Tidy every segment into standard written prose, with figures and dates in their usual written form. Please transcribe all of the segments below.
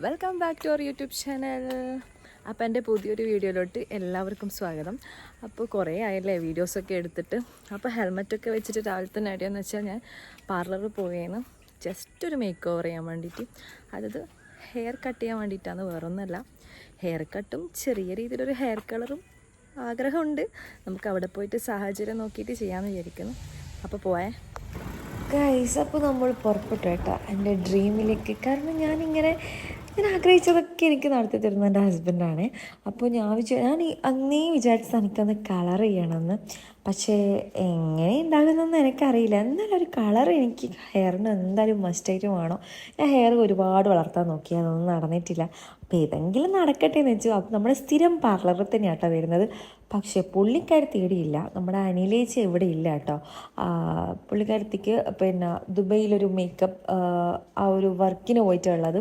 Welcome back to our YouTube channel. അപ്പോൾ എൻ്റെ പുതിയൊരു വീഡിയോയിലോട്ട് എല്ലാവർക്കും സ്വാഗതം. അപ്പോൾ കുറേ ആയല്ലേ വീഡിയോസൊക്കെ എടുത്തിട്ട്. അപ്പോൾ ഹെൽമെറ്റൊക്കെ വെച്ചിട്ട് രാവിലെ തന്നെ അടിയാന്ന് വെച്ചാൽ ഞാൻ പാർലറിൽ പോയേന്ന് ജസ്റ്റ് ഒരു മേക്ക് ഓവർ ചെയ്യാൻ വേണ്ടിയിട്ട്. അതായത് ഹെയർ കട്ട് ചെയ്യാൻ വേണ്ടിയിട്ടാണ്, വേറൊന്നുമല്ല. ഹെയർ കട്ടും ചെറിയ രീതിയിലൊരു ഹെയർ കളറും ആഗ്രഹമുണ്ട്. നമുക്ക് അവിടെ പോയിട്ട് സാഹചര്യം നോക്കിയിട്ട് ചെയ്യാമെന്ന് വിചാരിക്കുന്നു. അപ്പോൾ പോയേ ഗൈസ്. അപ്പോൾ നമ്മൾ പുറപ്പെട്ടു കേട്ടോ എൻ്റെ ഡ്രീമിലേക്ക്. കാരണം ഞാൻ ആഗ്രഹിച്ചതൊക്കെ എനിക്ക് നടത്തി തരുന്നത് എൻ്റെ ഹസ്ബൻഡാണ്. അപ്പോൾ ഞാൻ അന്നേ വിചാരിച്ചത് എനിക്കൊന്ന് കളർ ചെയ്യണമെന്ന്. പക്ഷേ എങ്ങനെ ഉണ്ടാകുന്നതെന്ന് എനിക്കറിയില്ല. എന്നാലും ഒരു കളർ എനിക്ക് ഹെയറിന് എന്തായാലും മസ്റ്റായിട്ട് വേണം. ഞാൻ ഹെയർ ഒരുപാട് വളർത്താൻ നോക്കി, അതൊന്നും നടന്നിട്ടില്ല. അപ്പോൾ ഏതെങ്കിലും നടക്കട്ടെ എന്ന് വെച്ചു. അപ്പോൾ നമ്മുടെ സ്ഥിരം പാർലറിൽ തന്നെയാണ് കേട്ടോ വരുന്നത്. പക്ഷേ പുള്ളിക്കാരത്തി ഇവിടെയില്ല. നമ്മുടെ അനിലേച്ചി ഇവിടെ ഇല്ല കേട്ടോ. പുള്ളിക്കാരത്തിക്ക് പിന്നെ ദുബൈയിലൊരു മേക്കപ്പ് ആ ഒരു വർക്കിന് പോയിട്ടുള്ളത്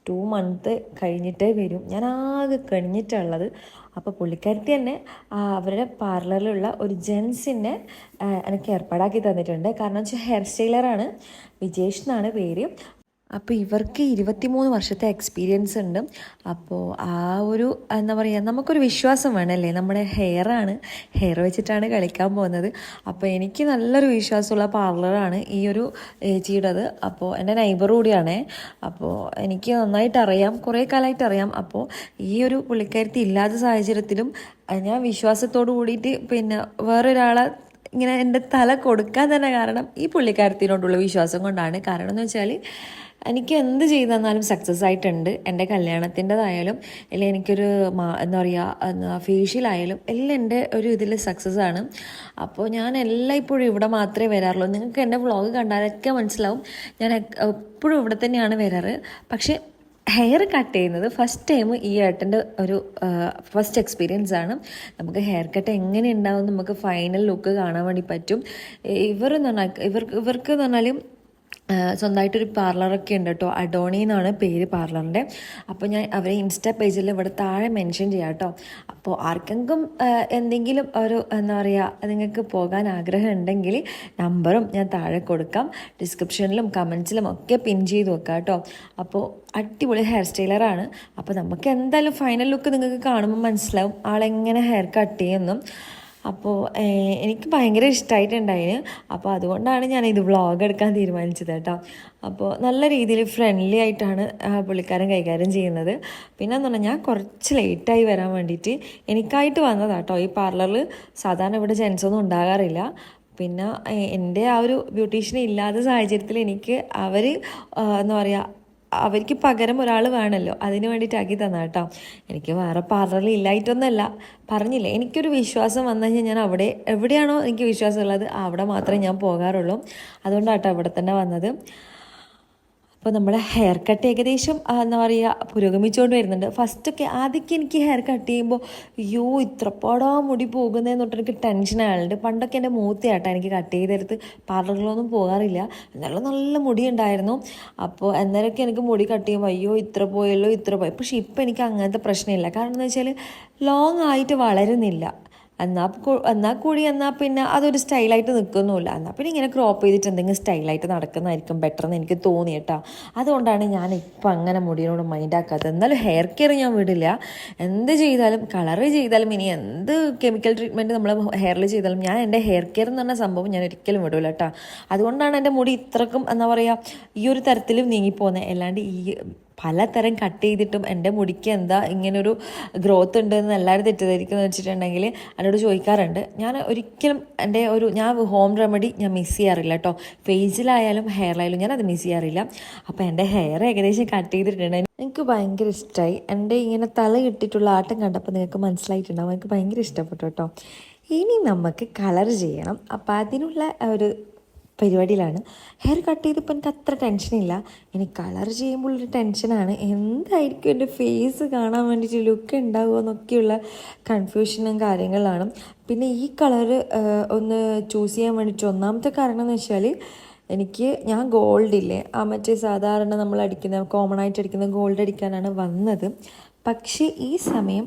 2 മന്ത് കഴിഞ്ഞിട്ടേ വരും. ഞാൻ ആകെ കഴിഞ്ഞിട്ടുള്ളത്. അപ്പോൾ പുള്ളിക്കാരത്തി തന്നെ അവരുടെ പാർലറിലുള്ള ഒരു ജെൻസിനെ എനിക്ക് ഏർപ്പാടാക്കി തന്നിട്ടുണ്ട്. കാരണം വെച്ചാൽ ഹെയർ സ്റ്റൈലറാണ്, വിജേഷ് എന്നാണ് പേര്. അപ്പോൾ ഇവർക്ക് 23 വർഷത്തെ എക്സ്പീരിയൻസ് ഉണ്ട്. അപ്പോൾ ആ ഒരു എന്താ പറയുക, നമുക്കൊരു വിശ്വാസം വേണമല്ലേ. നമ്മുടെ ഹെയർ വെച്ചിട്ടാണ് കളിക്കാൻ പോകുന്നത്. അപ്പോൾ എനിക്ക് നല്ലൊരു വിശ്വാസമുള്ള പാർലറാണ് ഈ ഒരു ഏച്ചിയുടേത്. അപ്പോൾ എൻ്റെ നൈബർ കൂടിയാണേ. അപ്പോൾ എനിക്ക് നന്നായിട്ട് അറിയാം, കുറേ കാലമായിട്ട് അറിയാം. അപ്പോൾ ഈ ഒരു പുള്ളിക്കാരത്തി ഇല്ലാത്ത സാഹചര്യത്തിലും ഞാൻ വിശ്വാസത്തോടു കൂടിയിട്ട് പിന്നെ വേറൊരാളെ ഇങ്ങനെ എൻ്റെ തല കൊടുക്കാൻ തന്നെ കാരണം ഈ പുള്ളിക്കാരത്തിനോടുള്ള വിശ്വാസം കൊണ്ടാണ്. കാരണം എന്ന് വെച്ചാൽ എനിക്ക് എന്ത് ചെയ്തു തന്നാലും സക്സസ് ആയിട്ടുണ്ട്. എൻ്റെ കല്യാണത്തിൻ്റെതായാലും അല്ലെങ്കിൽ എനിക്കൊരു എന്താ പറയുക ഫേഷ്യലായാലും എല്ലാം എൻ്റെ ഒരു ഇതിൽ സക്സസ് ആണ്. അപ്പോൾ ഞാൻ എല്ലായ്പ്പോഴും ഇവിടെ മാത്രമേ വരാറുള്ളൂ. നിങ്ങൾക്ക് എൻ്റെ വ്ളോഗ് കണ്ടാലൊക്കെ മനസ്സിലാവും ഞാൻ എപ്പോഴും ഇവിടെ തന്നെയാണ് വരാറ്. പക്ഷേ ഹെയർ കട്ട് ചെയ്യുന്നത് ഫസ്റ്റ് ടൈം ഈ ഏട്ടൻ്റെ ഒരു ഫസ്റ്റ് എക്സ്പീരിയൻസ് ആണ്. നമുക്ക് ഹെയർ കട്ട് എങ്ങനെ ഉണ്ടാവും നമുക്ക് ഫൈനൽ ലുക്ക് കാണാൻ വേണ്ടി പറ്റും. ഇവർക്ക് എന്ന് പറഞ്ഞാൽ സ്വന്തമായിട്ടൊരു പാർലറൊക്കെ ഉണ്ട് കേട്ടോ. അഡോണി എന്നാണ് പേര് പാർലറിൻ്റെ. അപ്പോൾ ഞാൻ അവരെ ഇൻസ്റ്റാ പേജിൽ ഇവിടെ താഴെ മെൻഷൻ ചെയ്യാം കേട്ടോ. അപ്പോൾ ആർക്കെങ്കിലും എന്തെങ്കിലും ഒരു എന്താ പറയുക നിങ്ങൾക്ക് പോകാൻ ആഗ്രഹം ഉണ്ടെങ്കിൽ നമ്പറും ഞാൻ താഴെ കൊടുക്കാം. ഡിസ്ക്രിപ്ഷനിലും കമൻസിലും ഒക്കെ പിൻ ചെയ്ത് വെക്കാം കേട്ടോ. അപ്പോൾ അടിപൊളി ഹെയർ സ്റ്റൈലറാണ്. അപ്പോൾ നമുക്ക് എന്തായാലും ഫൈനൽ ലുക്ക് നിങ്ങൾക്ക് കാണുമ്പോൾ മനസ്സിലാവും ആളെങ്ങനെ ഹെയർ കട്ട് ചെയ്യുന്നു. അപ്പോൾ എനിക്ക് ഭയങ്കര ഇഷ്ടമായിട്ടുണ്ടായിന്. അപ്പോൾ അതുകൊണ്ടാണ് ഞാൻ ഇത് വ്ളോഗ് എടുക്കാൻ തീരുമാനിച്ചത് കേട്ടോ. അപ്പോൾ നല്ല രീതിയിൽ ഫ്രണ്ട്ലി ആയിട്ടാണ് പുള്ളിക്കാരൻ കൈകാര്യം ചെയ്യുന്നത്. പിന്നെ എന്ന് പറഞ്ഞാൽ ഞാൻ കുറച്ച് ലേറ്റായി വരാൻ വേണ്ടിയിട്ട് എനിക്കായിട്ട് വന്നതാണ് കേട്ടോ. ഈ പാർലറിൽ സാധാരണ ഇവിടെ ജെൻസൊന്നും ഉണ്ടാകാറില്ല. പിന്നെ എൻ്റെ ആ ഒരു ബ്യൂട്ടീഷ്യൻ ഇല്ലാത്ത സാഹചര്യത്തിൽ എനിക്ക് എന്താ പറയുക അവർക്ക് പകരം ഒരാൾ വേണമല്ലോ, അതിന് വേണ്ടിയിട്ടാക്കി തന്ന കേട്ടോ. എനിക്ക് വേറെ പാർലറിൽ ഇല്ലായിട്ടൊന്നുമല്ല, പറഞ്ഞില്ലേ എനിക്കൊരു വിശ്വാസം വന്നു കഴിഞ്ഞാൽ ഞാൻ എവിടെയാണോ എനിക്ക് വിശ്വാസമുള്ളത് അവിടെ മാത്രമേ ഞാൻ പോകാറുള്ളൂ. അതുകൊണ്ടാട്ടോ ഇവിടെ തന്നെ വന്നത്. അപ്പോൾ നമ്മുടെ ഹെയർ കട്ട് ഏകദേശം എന്താ പറയുക പുരോഗമിച്ചുകൊണ്ട് വരുന്നുണ്ട്. ആദ്യമൊക്കെ എനിക്ക് ഹെയർ കട്ട് ചെയ്യുമ്പോൾ അയ്യോ ഇത്രപ്പാടാ മുടി പോകുന്നതെന്ന് തൊട്ട് എനിക്ക് ടെൻഷൻ ആയാലുണ്ട്. പണ്ടൊക്കെ എൻ്റെ മൂത്തയാട്ടോ എനിക്ക് കട്ട് ചെയ്തെടുത്ത് പാർലറിലൊന്നും പോകാറില്ല. എന്നാലും നല്ല മുടി ഉണ്ടായിരുന്നു. അപ്പോൾ അന്നേരമൊക്കെ എനിക്ക് മുടി കട്ട് ചെയ്യുമ്പോൾ അയ്യോ ഇത്ര പോയി. പക്ഷെ ഇപ്പം എനിക്ക് അങ്ങനത്തെ പ്രശ്നമില്ല. കാരണം എന്ന് വെച്ചാൽ ലോങ് ആയിട്ട് വളരുന്നില്ല. എന്നാൽ പിന്നെ അതൊരു സ്റ്റൈലായിട്ട് നിൽക്കുന്നുമില്ല. എന്നാൽ പിന്നെ ഇങ്ങനെ ക്രോപ്പ് ചെയ്തിട്ട് എന്തെങ്കിലും സ്റ്റൈലായിട്ട് നടക്കുന്നതായിരിക്കും ബെറ്റർ എന്ന് എനിക്ക് തോന്നി കേട്ടോ. അതുകൊണ്ടാണ് ഞാൻ ഇപ്പം അങ്ങനെ മുടിയോട് മൈൻഡാക്കാത്തത്. എന്നാലും ഹെയർ കെയർ ഞാൻ വിടില്ല. എന്ത് ചെയ്താലും കളർ ചെയ്താലും ഇനി എന്ത് കെമിക്കൽ ട്രീറ്റ്മെൻറ്റ് നമ്മൾ ഹെയറിൽ ചെയ്താലും ഞാൻ എൻ്റെ ഹെയർ കെയർ എന്ന് പറഞ്ഞ സംഭവം ഞാൻ ഒരിക്കലും വിടില്ല കേട്ടോ. അതുകൊണ്ടാണ് എൻ്റെ മുടി ഇത്രക്കും എന്താ പറയുക ഈ ഒരു തരത്തിലും നീങ്ങിപ്പോകുന്നത്. അല്ലാണ്ട് ഈ പലതരം കട്ട് ചെയ്തിട്ടും എൻ്റെ മുടിക്ക് എന്താ ഇങ്ങനൊരു ഗ്രോത്ത് ഉണ്ടെന്ന് എല്ലാവരും തെറ്റിദ്ധരിക്കുന്നത് വെച്ചിട്ടുണ്ടെങ്കിൽ എന്നോട് ചോദിക്കാറുണ്ട്. ഞാൻ ഒരിക്കലും ഞാൻ ഹോം റെമഡി ഞാൻ മിസ് ചെയ്യാറില്ല കേട്ടോ. ഫേസിലായാലും ഹെയറിലായാലും ഞാൻ അത് മിസ് ചെയ്യാറില്ല. അപ്പോൾ എൻ്റെ ഹെയർ ഏകദേശം കട്ട് ചെയ്തിട്ടുണ്ട്. എനിക്ക് ഭയങ്കര ഇഷ്ടമായി. എൻ്റെ ഇങ്ങനെ തല കിട്ടിയിട്ടുള്ള ആട്ടം കണ്ടപ്പോൾ നിങ്ങൾക്ക് മനസ്സിലായിട്ടുണ്ടാവും. എനിക്ക് ഭയങ്കര ഇഷ്ടപ്പെട്ടു കേട്ടോ. ഇനി നമുക്ക് കളർ ചെയ്യണം. അപ്പോൾ അതിനുള്ള ഒരു പരിപാടിയിലാണ്. ഹെയർ കട്ട് ചെയ്തപ്പോൾ എനിക്ക് അത്ര ടെൻഷനില്ല. ഇനി കളർ ചെയ്യുമ്പോൾ ഒരു ടെൻഷനാണ്. എന്തായിരിക്കും എൻ്റെ ഫേസ് കാണാൻ വേണ്ടിയിട്ട് ലുക്ക് ഉണ്ടാവുമോ എന്നൊക്കെയുള്ള കൺഫ്യൂഷനും കാര്യങ്ങളാണ്. പിന്നെ ഈ കളറ് ഒന്ന് ചൂസ് ചെയ്യാൻ വേണ്ടിയിട്ട് ഒന്നാമത്തെ കാരണം എന്ന് വെച്ചാൽ ഞാൻ ഗോൾഡില്ലേ മറ്റേ സാധാരണ നമ്മൾ കോമൺ ആയിട്ട് അടിക്കുന്ന ഗോൾഡ് അടിക്കാനാണ് വന്നത്. പക്ഷേ ഈ സമയം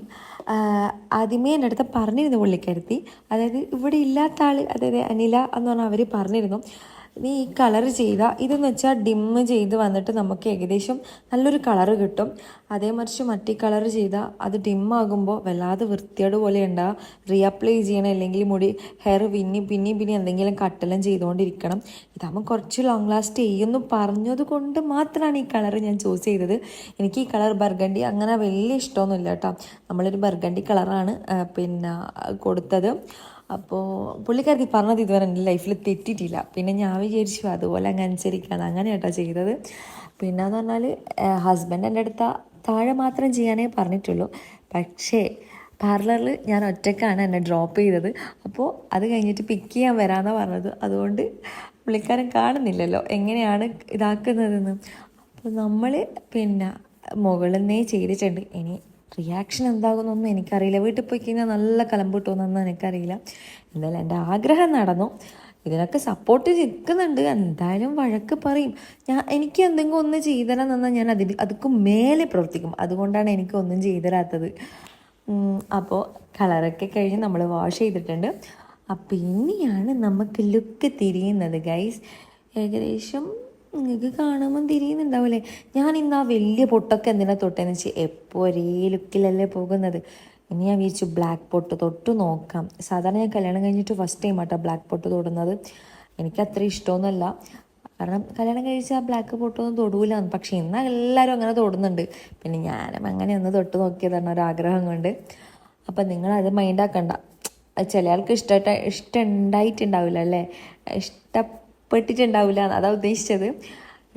ആദ്യമേ എൻ്റെ അടുത്ത് പറഞ്ഞിരുന്നു പുള്ളിക്കാരത്തി, അതായത് ഇവിടെ ഇല്ലാത്ത ആൾ, അതായത് അനില എന്ന് പറഞ്ഞാൽ അവർ പറഞ്ഞിരുന്നു, നീ ഈ കളർ ചെയ്താൽ ഇതെന്ന് വെച്ചാൽ ഡിമ്മ് ചെയ്ത് വന്നിട്ട് നമുക്ക് ഏകദേശം നല്ലൊരു കളറ് കിട്ടും. അതേമറിച്ച് മറ്റേ കളർ ചെയ്താൽ അത് ഡിമ്മാകുമ്പോൾ വല്ലാതെ വൃത്തിയോട് പോലെ ഉണ്ടാകുക, റീഅപ്ലൈ ചെയ്യണം, അല്ലെങ്കിൽ മുടി ഹെയർ പിന്നെ എന്തെങ്കിലും കട്ടെല്ലാം ചെയ്തുകൊണ്ടിരിക്കണം. ഇതാകുമ്പോൾ കുറച്ച് ലോങ് ലാസ്റ്റ് ചെയ്യുമെന്ന് പറഞ്ഞത് കൊണ്ട് മാത്രമാണ് ഈ കളർ ഞാൻ ചൂസ് ചെയ്തത്. എനിക്ക് ഈ കളർ ബർഗണ്ടി അങ്ങനെ വലിയ ഇഷ്ടമൊന്നുമില്ല കേട്ടോ. നമ്മളൊരു ബർഗണ്ടി കളറാണ് പിന്നെ കൊടുത്തത്. അപ്പോൾ പുള്ളിക്കാർക്ക് പറഞ്ഞത് ഇതുവരെ എൻ്റെ ലൈഫിൽ തെറ്റിയിട്ടില്ല. പിന്നെ ഞാൻ വിചാരിച്ചു അതുപോലെ അങ്ങ് അനുസരിക്കാണ്, അങ്ങനെ കേട്ടോ ചെയ്തത്. പിന്നെ എന്ന് പറഞ്ഞാൽ ഹസ്ബൻഡ് എൻ്റെ അടുത്ത താഴെ മാത്രം ചെയ്യാനേ പറഞ്ഞിട്ടുള്ളൂ. പക്ഷേ പാർലറിൽ ഞാൻ ഒറ്റക്കാണ് എന്നെ ഡ്രോപ്പ് ചെയ്തത്. അപ്പോൾ അത് കഴിഞ്ഞിട്ട് പിക്ക് ചെയ്യാൻ വരാമെന്നാണ് പറഞ്ഞത്. അതുകൊണ്ട് പുള്ളിക്കാരൻ കാണുന്നില്ലല്ലോ എങ്ങനെയാണ് ഇതാക്കുന്നതെന്ന്. അപ്പോൾ നമ്മൾ പിന്നെ മുകളിൽ നിന്നേ ചെയ്തിട്ടുണ്ട്. ഇനി റിയാക്ഷൻ എന്താകുന്നൊന്നും എനിക്കറിയില്ല. വീട്ടിൽ പോയി കഴിഞ്ഞാൽ നല്ല കലമ്പ് കിട്ടുമെന്നൊന്നും എനിക്കറിയില്ല. എന്തായാലും എൻ്റെ ആഗ്രഹം നടന്നു. ഇതിനൊക്കെ സപ്പോർട്ട് നിൽക്കുന്നുണ്ട്. എന്തായാലും വഴക്ക് പറയും. എനിക്ക് എന്തെങ്കിലും ഒന്ന് ചെയ്തുതരാൻ തന്നാൽ ഞാൻ അതൊക്കെ മേലെ പ്രവർത്തിക്കും. അതുകൊണ്ടാണ് എനിക്കൊന്നും ചെയ്തുതരാത്തത്. അപ്പോൾ കളറൊക്കെ കഴിഞ്ഞ് നമ്മൾ വാഷ് ചെയ്തിട്ടുണ്ട്. അപ്പം ഇനിയാണ് നമുക്ക് ലുക്ക് തിരിയുന്നത് ഗൈസ്. ഏകദേശം നിങ്ങൾക്ക് കാണുമ്പം തിരിയുന്നുണ്ടാവില്ലേ. ഞാൻ ഇന്ന് ആ വലിയ പൊട്ടൊക്കെ എന്തിനാ തൊട്ടേന്ന് വെച്ചാൽ എപ്പോൾ ഒരേ ലുക്കിലല്ലേ പോകുന്നത്. ഇനി ഞാൻ വിചാരിച്ചു ബ്ലാക്ക് പൊട്ട് തൊട്ട് നോക്കാം. സാധാരണ ഞാൻ കല്യാണം കഴിഞ്ഞിട്ട് ഫസ്റ്റ് ടൈം ആട്ടോ ബ്ലാക്ക് പൊട്ട് തൊടുന്നത്. എനിക്കത്ര ഇഷ്ടമൊന്നുമല്ല, കാരണം കല്യാണം കഴിച്ചാൽ ബ്ലാക്ക് പൊട്ടൊന്നും തൊടൂല. പക്ഷേ എന്നാൽ എല്ലാവരും അങ്ങനെ തൊടുന്നുണ്ട്. പിന്നെ ഞാനും അങ്ങനെ ഒന്ന് തൊട്ട് നോക്കിയതാണ് ഒരാഗ്രഹം കൊണ്ട്. അപ്പം നിങ്ങളത് മൈൻഡാക്കണ്ട. ചില ആൾക്ക് ഇഷ്ടം ഉണ്ടായിട്ടുണ്ടാവില്ല അല്ലേ, ഇഷ്ടപ്പെട്ടിട്ടുണ്ടാവില്ല, അതാ ഉദ്ദേശിച്ചത്.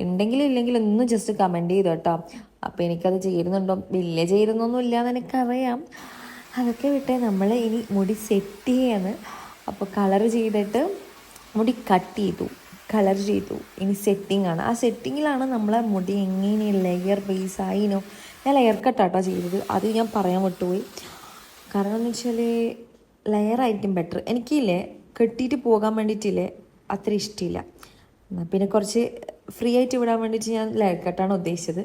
ഉണ്ടെങ്കിലും ഇല്ലെങ്കിലും ഒന്നും ജസ്റ്റ് കമൻറ്റ് ചെയ്തു കേട്ടോ. അപ്പോൾ എനിക്കത് ചേരുന്നുണ്ടോ, വലിയ ചേരുന്നൊന്നും ഇല്ലയെന്ന് എനിക്കറിയാം. അതൊക്കെ വിട്ടേ നമ്മൾ ഇനി മുടി സെറ്റ് ചെയ്യാണ്. അപ്പോൾ കളർ ചെയ്തിട്ട് മുടി കട്ട് ചെയ്തു, കളർ ചെയ്തു, ഇനി സെറ്റിംഗ് ആണ്. ആ സെറ്റിങ്ങിലാണ് നമ്മളെ മുടി എങ്ങനെ ലെയർ ബേസ് ആയിനോ. ഞാൻ ലെയർ കട്ടാട്ടോ ചെയ്തത്, അത് ഞാൻ പറയാൻ വിട്ടുപോയി. കാരണം എന്ന് വെച്ചാൽ ലെയറായിരിക്കും ബെറ്റർ. എനിക്കില്ലേ കെട്ടിയിട്ട് പോകാൻ വേണ്ടിയിട്ടില്ലേ അത്ര ഇഷ്ടമില്ല. പിന്നെ കുറച്ച് ഫ്രീ ആയിട്ട് വിടാൻ വേണ്ടിയിട്ട് ഞാൻ ലെയർ കട്ടാണ് ഉദ്ദേശിച്ചത്.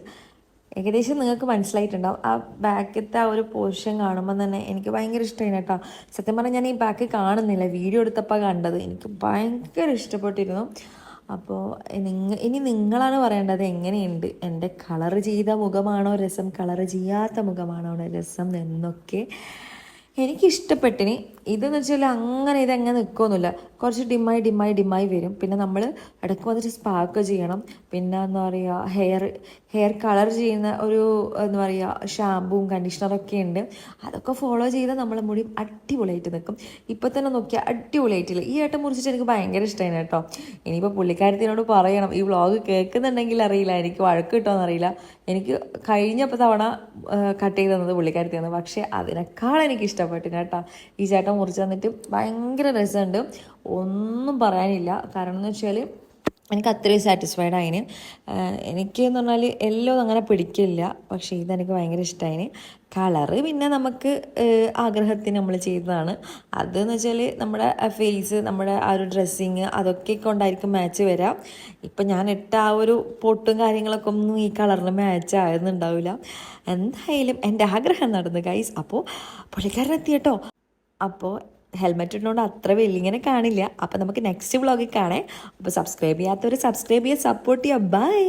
ഏകദേശം നിങ്ങൾക്ക് മനസ്സിലായിട്ടുണ്ടാവും. ആ ബാക്കത്തെ ആ ഒരു പോർഷൻ കാണുമ്പോൾ തന്നെ എനിക്ക് ഭയങ്കര ഇഷ്ടമായി കേട്ടോ. സത്യം പറഞ്ഞാൽ ഞാൻ ഈ ബാക്ക് കാണുന്നില്ല, വീഡിയോ എടുത്തപ്പോൾ കണ്ടത്. എനിക്ക് ഭയങ്കര ഇഷ്ടപ്പെട്ടിരുന്നു. അപ്പോൾ ഇനി നിങ്ങളാണ് പറയേണ്ടത് എങ്ങനെയുണ്ട്, എൻ്റെ കളർ ചെയ്ത മുഖമാണോ രസം, കളർ ചെയ്യാത്ത മുഖമാണോ രസം എന്നൊക്കെ. എനിക്കിഷ്ടപ്പെട്ടിന്. ഇതെന്ന് വെച്ചാൽ അങ്ങനെ ഇതങ്ങനെ നിൽക്കുമൊന്നുമില്ല, കുറച്ച് ഡിമ്മായി വരും. പിന്നെ നമ്മൾ ഇടയ്ക്ക് വന്നിട്ട് സ്പാർക്ക് ചെയ്യണം. പിന്നെ എന്താ പറയുക, ഹെയർ കളർ ചെയ്യുന്ന ഒരു എന്താ പറയുക ഷാമ്പുവും കണ്ടീഷണറൊക്കെ ഉണ്ട്. അതൊക്കെ ഫോളോ ചെയ്താൽ നമ്മളെ മുടി അടിപൊളിയായിട്ട് നിൽക്കും. ഇപ്പോൾ തന്നെ നോക്കിയാൽ അടിപൊളിയായിട്ടില്ല. ഈ ഏട്ടൻ മുറിച്ചിട്ട് എനിക്ക് ഭയങ്കര ഇഷ്ടമാണ് കേട്ടോ. ഇനിയിപ്പോൾ പുള്ളിക്കാരത്തിനോട് പറയണം, ഈ വ്ളോഗ് കേൾക്കുന്നുണ്ടെങ്കിൽ അറിയില്ല, എനിക്ക് വഴക്ക് കിട്ടുമെന്നറിയില്ല. എനിക്ക് കഴിഞ്ഞ തവണ കട്ട് ചെയ്ത് തന്നത് പുള്ളിക്കാരത്തിയാണ്. പക്ഷേ അതിനേക്കാൾ എനിക്ക് ഇഷ്ടപ്പെട്ടു കേട്ടോ. ഈ ചേട്ടൻ മുറിച്ച് തന്നിട്ട് ഭയങ്കര രസമുണ്ട്, ഒന്നും പറയാനില്ല. കാരണം എന്ന് വെച്ചാൽ എനിക്ക് അത്രയും സാറ്റിസ്ഫൈഡ് ആയിന്. എനിക്കെന്ന് പറഞ്ഞാൽ എല്ലാം അങ്ങനെ പിടിക്കില്ല, പക്ഷേ ഇതെനിക്ക് ഭയങ്കര ഇഷ്ടമായിന്. കളറ് പിന്നെ നമുക്ക് ആഗ്രഹത്തിന് നമ്മൾ ചെയ്തതാണ്. അതെന്ന് വെച്ചാൽ നമ്മുടെ ഫേസ്, നമ്മുടെ ആ ഒരു ഡ്രസ്സിങ്, അതൊക്കെ കൊണ്ടായിരിക്കും മാച്ച് വരാം. ഇപ്പം ഞാൻ ഇട്ട ആ ഒരു പൊട്ടും കാര്യങ്ങളൊക്കെ ഒന്നും ഈ കളറിന് മാച്ച് ആകുന്നുണ്ടാവില്ല. എന്തായാലും എൻ്റെ ആഗ്രഹം നടന്നു ഗൈസ്. അപ്പോൾ പുള്ളിക്കാരനെത്തി കേട്ടോ. അപ്പോൾ ഹെൽമെറ്റ് ഇട്ടുകൊണ്ട് അത്ര വലിയ കാണില്ല. അപ്പോൾ നമുക്ക് നെക്സ്റ്റ് വ്ളോഗിൽ കാണാം. അപ്പോൾ സബ്സ്ക്രൈബ് ചെയ്യാത്തവർ സബ്സ്ക്രൈബ് ചെയ്യുക, സപ്പോർട്ട് ചെയ്യുക. ബൈ.